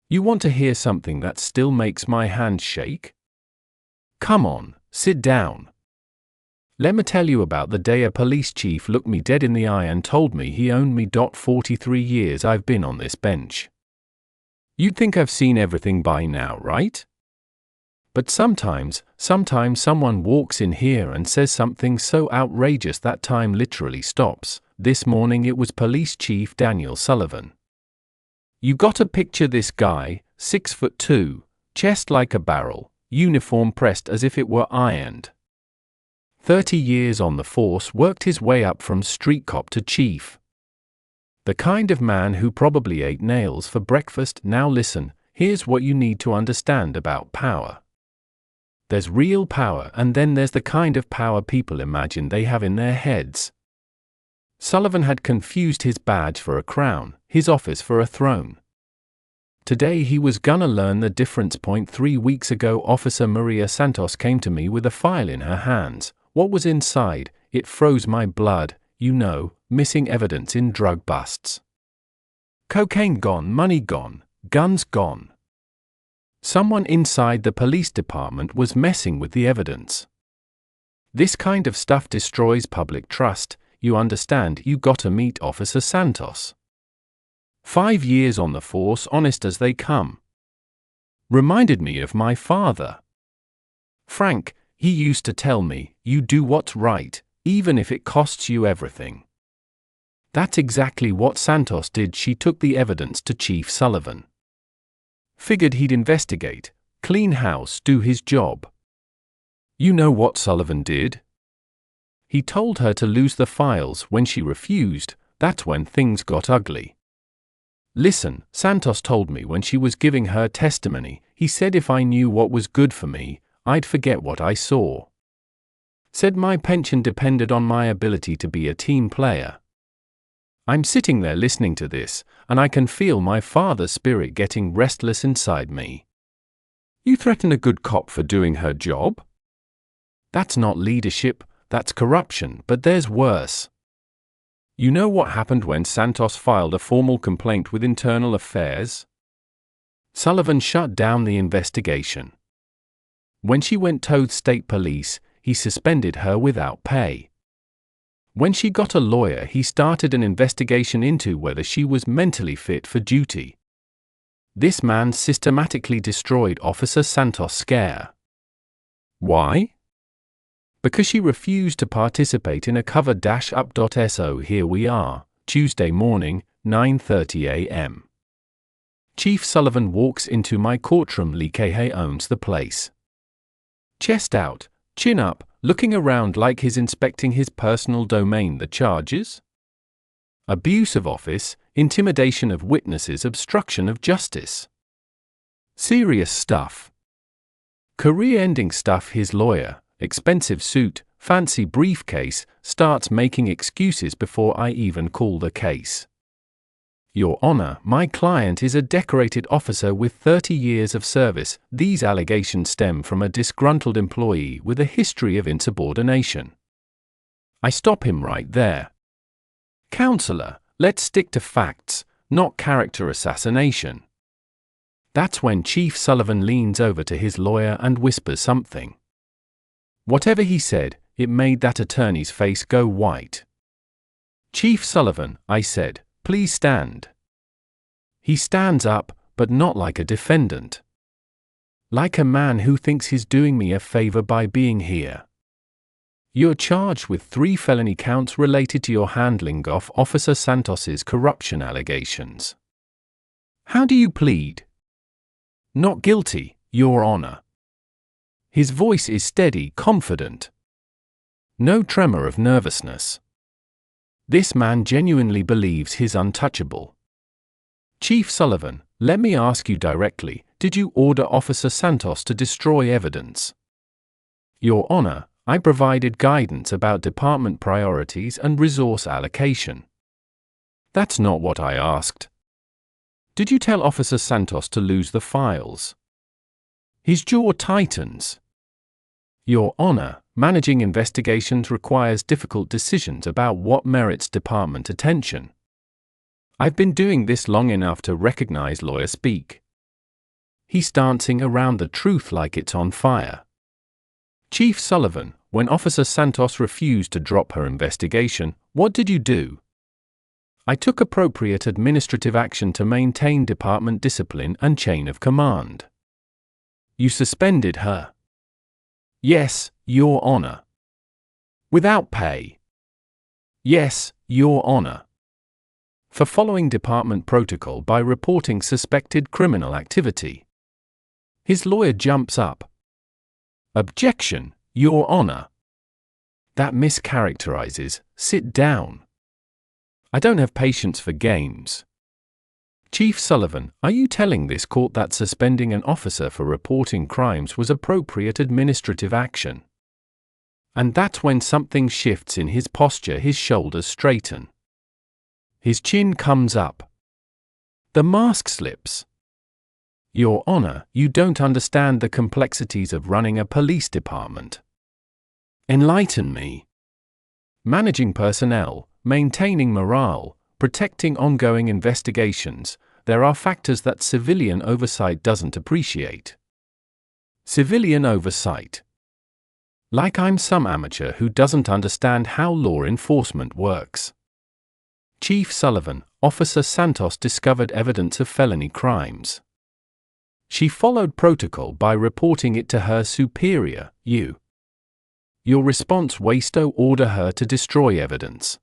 You want to hear something that still makes my hand shake? Come on, sit down. Let me tell you about the day a police chief looked me dead in the eye and told me he owned me. 43 years I've been on this bench. You'd think I've seen everything by now, right? But sometimes someone walks in here and says something so outrageous that time literally stops. This morning it was Police Chief Daniel Sullivan. You gotta picture this guy, 6'2", chest like a barrel, uniform pressed as if it were ironed. 30 years on the force, worked his way up from street cop to chief. The kind of man who probably ate nails for breakfast. Now listen, here's what you need to understand about power. There's real power, and then there's the kind of power people imagine they have in their heads. Sullivan had confused his badge for a crown, his office for a throne. Today he was gonna learn the difference. 3 weeks ago, Officer Maria Santos came to me with a file in her hands. What was inside? It froze my blood. You know, missing evidence in drug busts. Cocaine gone, money gone, guns gone. Someone inside the police department was messing with the evidence. This kind of stuff destroys public trust. You understand? You gotta meet Officer Santos. 5 years on the force, honest as they come. Reminded me of my father. Frank, he used to tell me, you do what's right, even if it costs you everything. That's exactly what Santos did. She took the evidence to Chief Sullivan. Figured he'd investigate, clean house, do his job. You know what Sullivan did? He told her to lose the files. When she refused, that's when things got ugly. Listen, Santos told me when she was giving her testimony, he said if I knew what was good for me, I'd forget what I saw. Said my pension depended on my ability to be a team player. I'm sitting there listening to this, and I can feel my father's spirit getting restless inside me. You threaten a good cop for doing her job? That's not leadership, that's corruption. But there's worse. You know what happened when Santos filed a formal complaint with Internal Affairs? Sullivan shut down the investigation. When she went to state police, he suspended her without pay. When she got a lawyer, he started an investigation into whether she was mentally fit for duty. This man systematically destroyed Officer Santos' scare. Why? Because she refused to participate in a cover-up.so. Here we are, Tuesday morning, 9:30 a.m. Chief Sullivan walks into my courtroom. Lee Cahay owns the place. Chest out, chin up, looking around like he's inspecting his personal domain. The charges? Abuse of office, intimidation of witnesses, obstruction of justice. Serious stuff. Career-ending stuff. His lawyer, expensive suit, fancy briefcase, starts making excuses before I even call the case. Your Honor, my client is a decorated officer with 30 years of service. These allegations stem from a disgruntled employee with a history of insubordination. I stop him right there. Counselor, let's stick to facts, not character assassination. That's when Chief Sullivan leans over to his lawyer and whispers something. Whatever he said, it made that attorney's face go white. Chief Sullivan, I said, please stand. He stands up, but not like a defendant. Like a man who thinks he's doing me a favor by being here. You're charged with 3 felony counts related to your handling of Officer Santos's corruption allegations. How do you plead? Not guilty, Your Honor. His voice is steady, confident. No tremor of nervousness. This man genuinely believes he's untouchable. Chief Sullivan, let me ask you directly, did you order Officer Santos to destroy evidence? Your Honor, I provided guidance about department priorities and resource allocation. That's not what I asked. Did you tell Officer Santos to lose the files? His jaw tightens. Your Honor, managing investigations requires difficult decisions about what merits department attention. I've been doing this long enough to recognize lawyer speak. He's dancing around the truth like it's on fire. Chief Sullivan, when Officer Santos refused to drop her investigation, what did you do? I took appropriate administrative action to maintain department discipline and chain of command. You suspended her? Yes, Your Honor. Without pay? Yes, Your Honor. For following department protocol by reporting suspected criminal activity. His lawyer jumps up. Objection, Your Honor. That mischaracterizes. Sit down. I don't have patience for games. Chief Sullivan, are you telling this court that suspending an officer for reporting crimes was appropriate administrative action? And that when something shifts in his posture, his shoulders straighten. His chin comes up. The mask slips. Your Honor, you don't understand the complexities of running a police department. Enlighten me. Managing personnel, maintaining morale, protecting ongoing investigations, there are factors that civilian oversight doesn't appreciate. Civilian oversight. Like I'm some amateur who doesn't understand how law enforcement works. Chief Sullivan, Officer Santos discovered evidence of felony crimes. She followed protocol by reporting it to her superior, you. Your response was to order her to destroy evidence.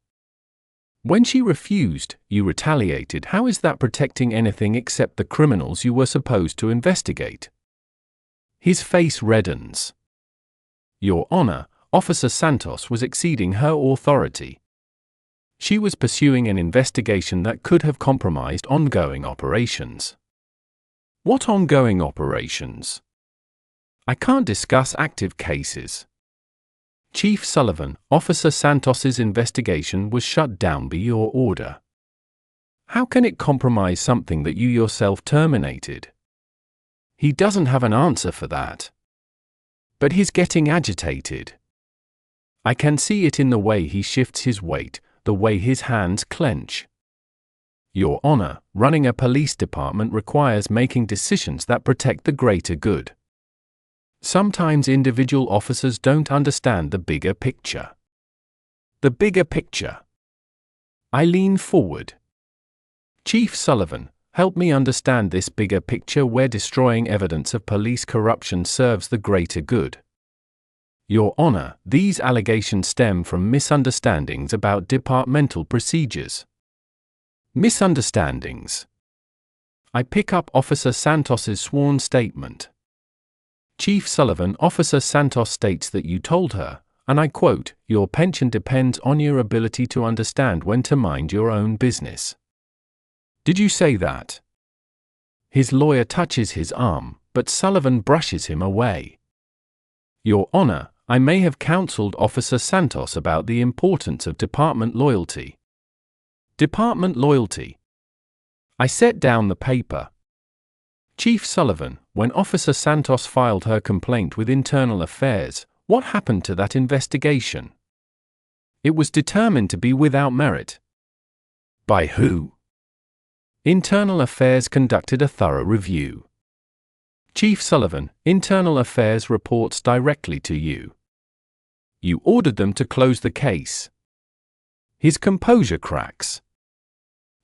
When she refused, you retaliated. How is that protecting anything except the criminals you were supposed to investigate? His face reddens. Your Honor, Officer Santos was exceeding her authority. She was pursuing an investigation that could have compromised ongoing operations. What ongoing operations? I can't discuss active cases. Chief Sullivan, Officer Santos's investigation was shut down by your order. How can it compromise something that you yourself terminated? He doesn't have an answer for that. But he's getting agitated. I can see it in the way he shifts his weight, the way his hands clench. Your Honor, running a police department requires making decisions that protect the greater good. Sometimes individual officers don't understand the bigger picture. The bigger picture. I lean forward. Chief Sullivan, help me understand this bigger picture where destroying evidence of police corruption serves the greater good. Your Honor, these allegations stem from misunderstandings about departmental procedures. Misunderstandings. I pick up Officer Santos's sworn statement. Chief Sullivan, Officer Santos states that you told her, and I quote, your pension depends on your ability to understand when to mind your own business. Did you say that? His lawyer touches his arm, but Sullivan brushes him away. Your Honor, I may have counseled Officer Santos about the importance of department loyalty. Department loyalty. I set down the paper. Chief Sullivan, when Officer Santos filed her complaint with Internal Affairs, what happened to that investigation? It was determined to be without merit. By who? Internal Affairs conducted a thorough review. Chief Sullivan, Internal Affairs reports directly to you. You ordered them to close the case. His composure cracks.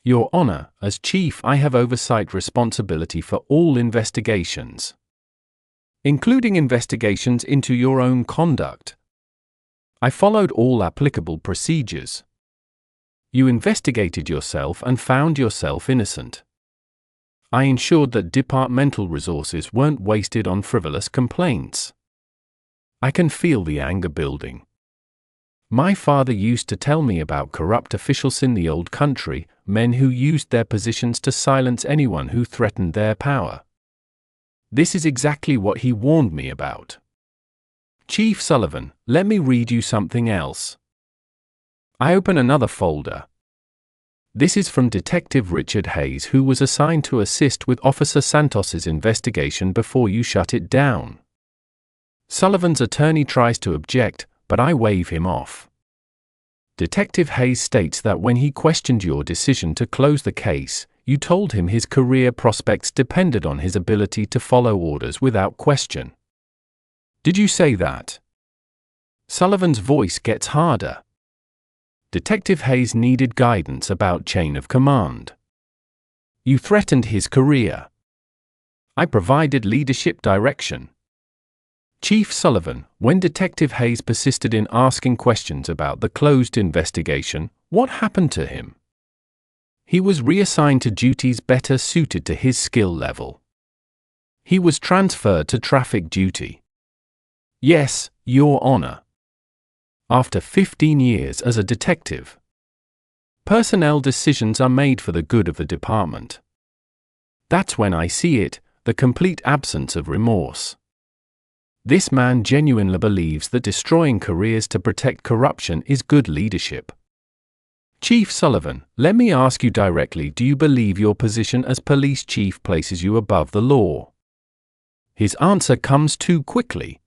Your Honor, as Chief, I have oversight responsibility for all investigations, including investigations into your own conduct. I followed all applicable procedures. You investigated yourself and found yourself innocent. I ensured that departmental resources weren't wasted on frivolous complaints. I can feel the anger building. My father used to tell me about corrupt officials in the old country, men who used their positions to silence anyone who threatened their power. This is exactly what he warned me about. Chief Sullivan, let me read you something else. I open another folder. This is from Detective Richard Hayes, who was assigned to assist with Officer Santos's investigation before you shut it down. Sullivan's attorney tries to object, but I wave him off. Detective Hayes states that when he questioned your decision to close the case, you told him his career prospects depended on his ability to follow orders without question. Did you say that? Sullivan's voice gets harder. Detective Hayes needed guidance about chain of command. You threatened his career. I provided leadership direction. Chief Sullivan, when Detective Hayes persisted in asking questions about the closed investigation, what happened to him? He was reassigned to duties better suited to his skill level. He was transferred to traffic duty. Yes, Your Honor. After 15 years as a detective. Personnel decisions are made for the good of the department. That's when I see it, the complete absence of remorse. This man genuinely believes that destroying careers to protect corruption is good leadership. Chief Sullivan, let me ask you directly, do you believe your position as police chief places you above the law? His answer comes too quickly.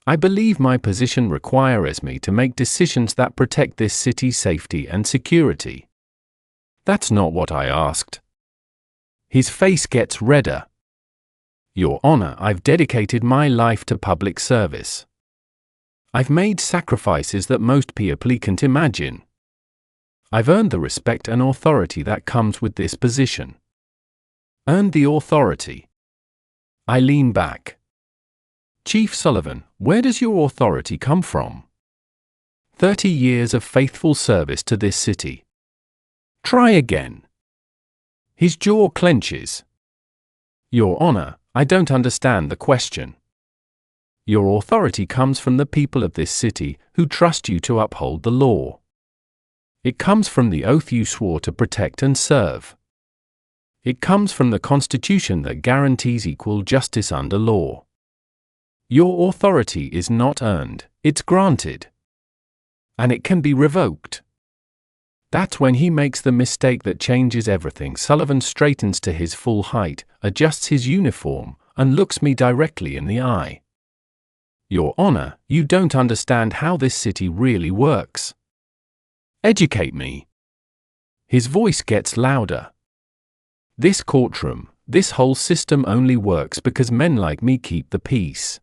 I believe my position requires me to make decisions that protect this city's safety and security. That's not what I asked. His face gets redder. Your Honor, I've dedicated my life to public service. I've made sacrifices that most people can't imagine. I've earned the respect and authority that comes with this position. Earned the authority. I lean back. Chief Sullivan, where does your authority come from? 30 years of faithful service to this city. Try again. His jaw clenches. Your Honor, I don't understand the question. Your authority comes from the people of this city who trust you to uphold the law. It comes from the oath you swore to protect and serve. It comes from the Constitution that guarantees equal justice under law. Your authority is not earned, it's granted. And it can be revoked. That's when he makes the mistake that changes everything. Sullivan straightens to his full height, adjusts his uniform, and looks me directly in the eye. Your Honor, you don't understand how this city really works. Educate me. His voice gets louder. This courtroom, this whole system only works because men like me keep the peace.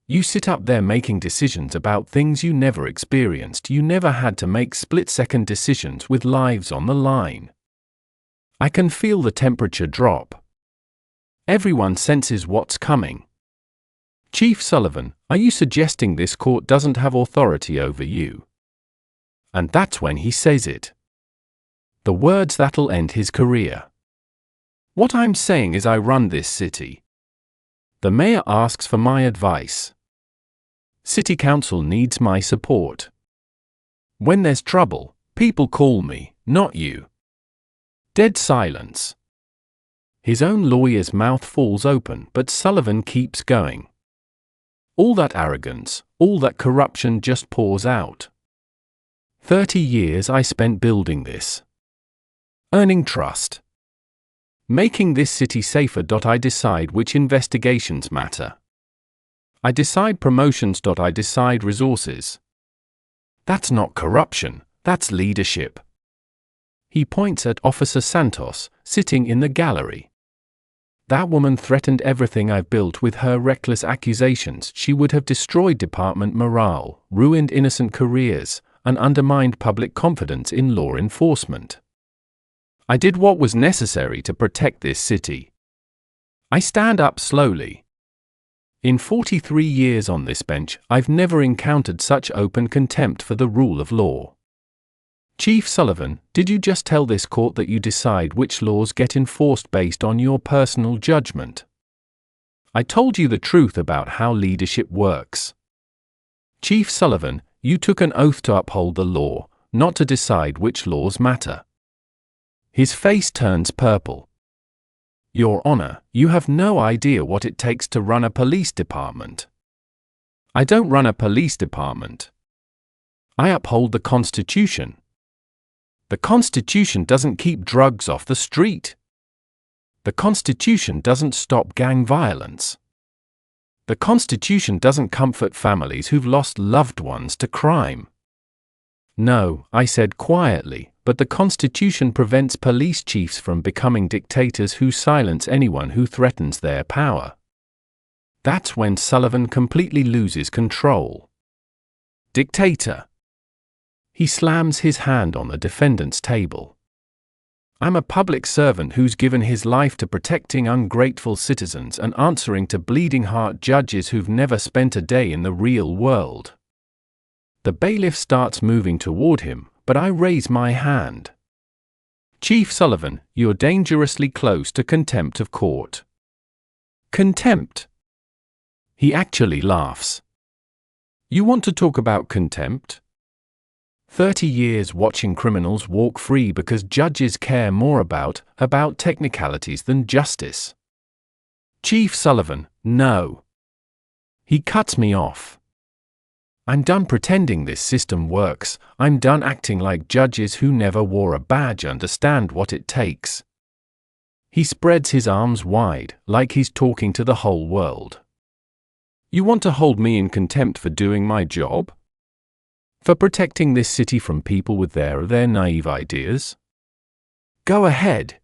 You sit up there making decisions about things you never experienced. You never had to make split-second decisions with lives on the line. I can feel the temperature drop. Everyone senses what's coming. Chief Sullivan, are you suggesting this court doesn't have authority over you? And that's when he says it. The words that'll end his career. What I'm saying is I run this city. The mayor asks for my advice. City council needs my support. When there's trouble, people call me, not you. Dead silence. His own lawyer's mouth falls open, but Sullivan keeps going. All that arrogance, all that corruption just pours out. 30 years I spent building this. Earning trust. Making this city safer. I decide which investigations matter. I decide promotions. I decide resources. That's not corruption, that's leadership. He points at Officer Santos, sitting in the gallery. That woman threatened everything I've built with her reckless accusations. She would have destroyed department morale, ruined innocent careers, and undermined public confidence in law enforcement. I did what was necessary to protect this city. I stand up slowly. In 43 years on this bench, I've never encountered such open contempt for the rule of law. Chief Sullivan, did you just tell this court that you decide which laws get enforced based on your personal judgment? I told you the truth about how leadership works. Chief Sullivan, you took an oath to uphold the law, not to decide which laws matter. His face turns purple. Your Honor, you have no idea what it takes to run a police department. I don't run a police department. I uphold the Constitution. The Constitution doesn't keep drugs off the street. The Constitution doesn't stop gang violence. The Constitution doesn't comfort families who've lost loved ones to crime. No, I said quietly, but the Constitution prevents police chiefs from becoming dictators who silence anyone who threatens their power. That's when Sullivan completely loses control. Dictator. He slams his hand on the defendant's table. I'm a public servant who's given his life to protecting ungrateful citizens and answering to bleeding-heart judges who've never spent a day in the real world. The bailiff starts moving toward him, but I raise my hand. Chief Sullivan, you're dangerously close to contempt of court. Contempt? He actually laughs. You want to talk about contempt? 30 years watching criminals walk free because judges care more about technicalities than justice. Chief Sullivan, no. He cuts me off. I'm done pretending this system works. I'm done acting like judges who never wore a badge understand what it takes. He spreads his arms wide, like he's talking to the whole world. You want to hold me in contempt for doing my job? For protecting this city from people with their naive ideas? Go ahead.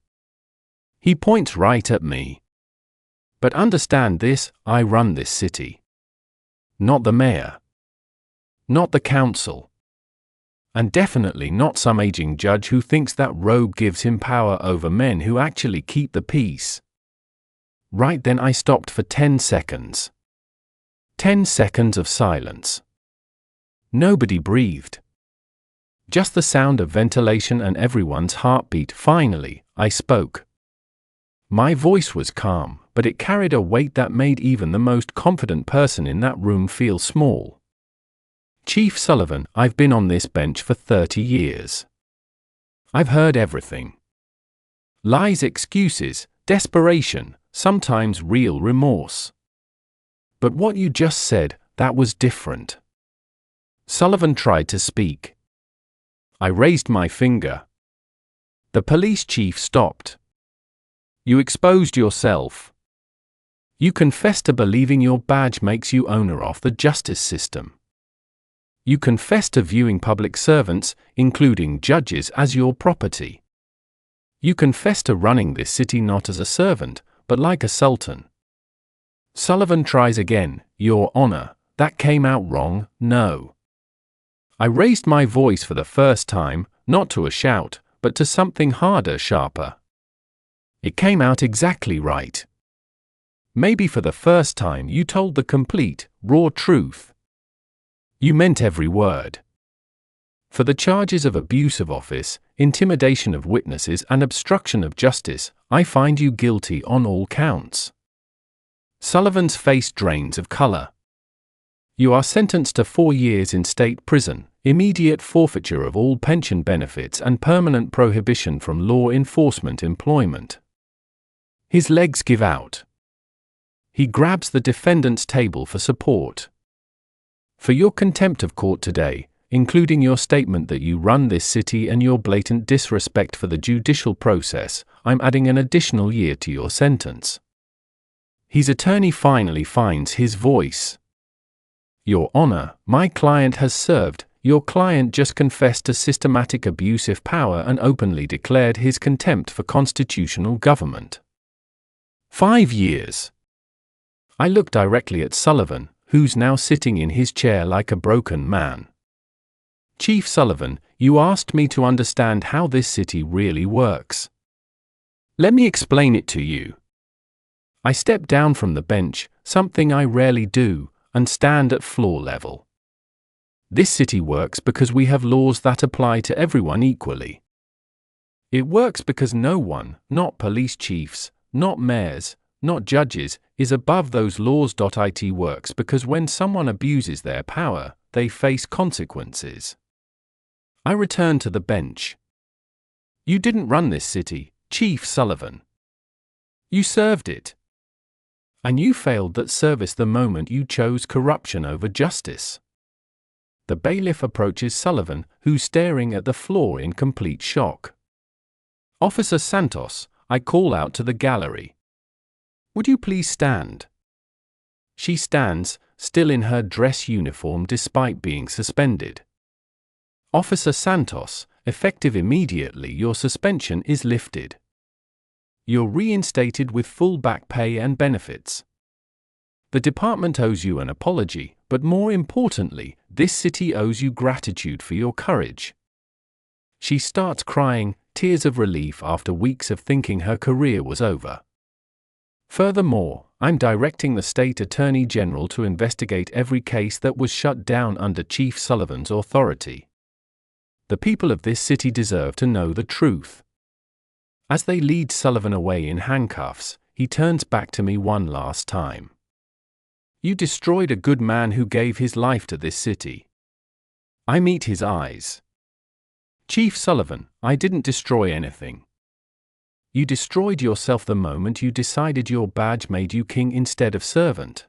He points right at me. But understand this, I run this city. Not the mayor. Not the council. And definitely not some aging judge who thinks that robe gives him power over men who actually keep the peace. Right then I stopped for 10 seconds. 10 seconds of silence. Nobody breathed. Just the sound of ventilation and everyone's heartbeat. Finally, I spoke. My voice was calm, but it carried a weight that made even the most confident person in that room feel small. Chief Sullivan, I've been on this bench for 30 years. I've heard everything. Lies, excuses, desperation, sometimes real remorse. But what you just said, that was different. Sullivan tried to speak. I raised my finger. The police chief stopped. You exposed yourself. You confessed to believing your badge makes you owner of the justice system. You confess to viewing public servants, including judges, as your property. You confess to running this city not as a servant, but like a sultan. Sullivan tries again. Your Honor, that came out wrong, no. I raised my voice for the first time, not to a shout, but to something harder, sharper. It came out exactly right. Maybe for the first time you told the complete, raw truth. You meant every word. For the charges of abuse of office, intimidation of witnesses and obstruction of justice, I find you guilty on all counts. Sullivan's face drains of color. You are sentenced to 4 years in state prison, immediate forfeiture of all pension benefits and permanent prohibition from law enforcement employment. His legs give out. He grabs the defendant's table for support. For your contempt of court today, including your statement that you run this city and your blatant disrespect for the judicial process, I'm adding an additional year to your sentence. His attorney finally finds his voice. Your Honor, my client has served. Your client just confessed to systematic abuse of power and openly declared his contempt for constitutional government. 5 years. I look directly at Sullivan, who's now sitting in his chair like a broken man. Chief Sullivan, you asked me to understand how this city really works. Let me explain it to you. I step down from the bench, something I rarely do, and stand at floor level. This city works because we have laws that apply to everyone equally. It works because no one, not police chiefs, not mayors, not judges, is above those laws. It works because when someone abuses their power, they face consequences. I return to the bench. You didn't run this city, Chief Sullivan. You served it. And you failed that service the moment you chose corruption over justice. The bailiff approaches Sullivan, who's staring at the floor in complete shock. Officer Santos, I call out to the gallery. Would you please stand? She stands, still in her dress uniform despite being suspended. Officer Santos, effective immediately, your suspension is lifted. You're reinstated with full back pay and benefits. The department owes you an apology, but more importantly, this city owes you gratitude for your courage. She starts crying, tears of relief after weeks of thinking her career was over. Furthermore, I'm directing the state attorney general to investigate every case that was shut down under Chief Sullivan's authority. The people of this city deserve to know the truth. As they lead Sullivan away in handcuffs, he turns back to me one last time. You destroyed a good man who gave his life to this city. I meet his eyes. Chief Sullivan, I didn't destroy anything. You destroyed yourself the moment you decided your badge made you king instead of servant.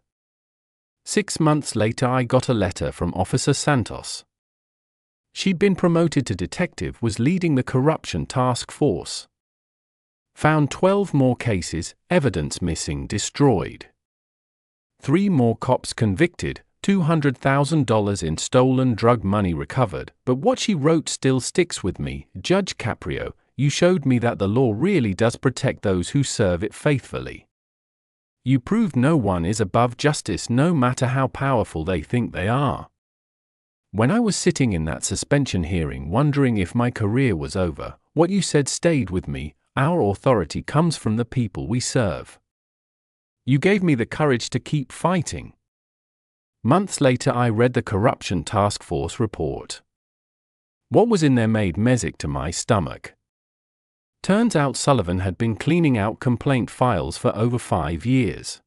6 months later I got a letter from Officer Santos. She'd been promoted to detective, was leading the corruption task force. Found 12 more cases, evidence missing, destroyed. 3 more cops convicted, $200,000 in stolen drug money recovered, but what she wrote still sticks with me. Judge Caprio, you showed me that the law really does protect those who serve it faithfully. You proved no one is above justice, no matter how powerful they think they are. When I was sitting in that suspension hearing wondering if my career was over, what you said stayed with me. Our authority comes from the people we serve. You gave me the courage to keep fighting. Months later I read the Corruption Task Force report. What was in there made me sick to my stomach. Turns out Sullivan had been cleaning out complaint files for over 5 years.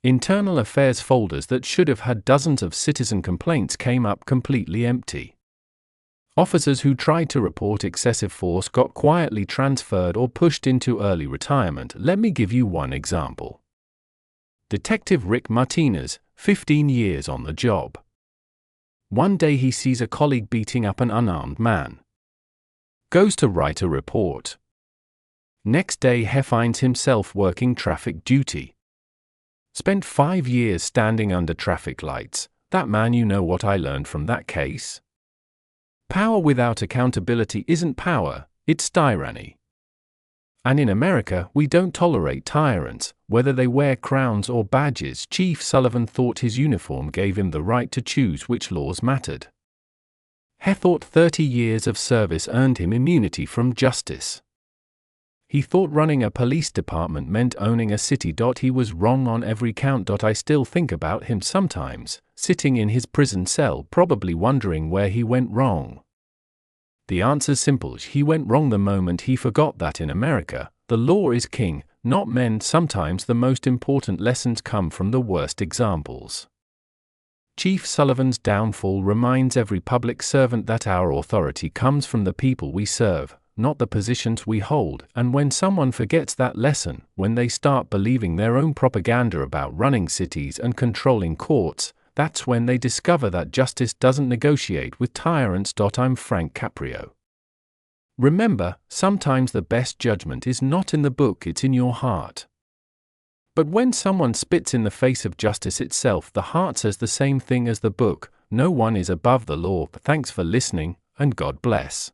Internal affairs folders that should have had dozens of citizen complaints came up completely empty. Officers who tried to report excessive force got quietly transferred or pushed into early retirement. Let me give you one example. Detective Rick Martinez, 15 years on the job. One day he sees a colleague beating up an unarmed man. Goes to write a report. Next day he finds himself working traffic duty. Spent 5 years standing under traffic lights. That man, you know what I learned from that case? Power without accountability isn't power, it's tyranny. And in America, we don't tolerate tyrants, whether they wear crowns or badges. Chief Sullivan thought his uniform gave him the right to choose which laws mattered. He thought 30 years of service earned him immunity from justice. He thought running a police department meant owning a city. He was wrong on every count. I still think about him sometimes, sitting in his prison cell, probably wondering where he went wrong. The answer's simple: he went wrong the moment he forgot that in America, the law is king, not men. Sometimes the most important lessons come from the worst examples. Chief Sullivan's downfall reminds every public servant that our authority comes from the people we serve, not the positions we hold. And when someone forgets that lesson, when they start believing their own propaganda about running cities and controlling courts, that's when they discover that justice doesn't negotiate with tyrants. I'm Frank Caprio. Remember, sometimes the best judgment is not in the book, it's in your heart. But when someone spits in the face of justice itself, the heart says the same thing as the book: no one is above the law. Thanks for listening, and God bless.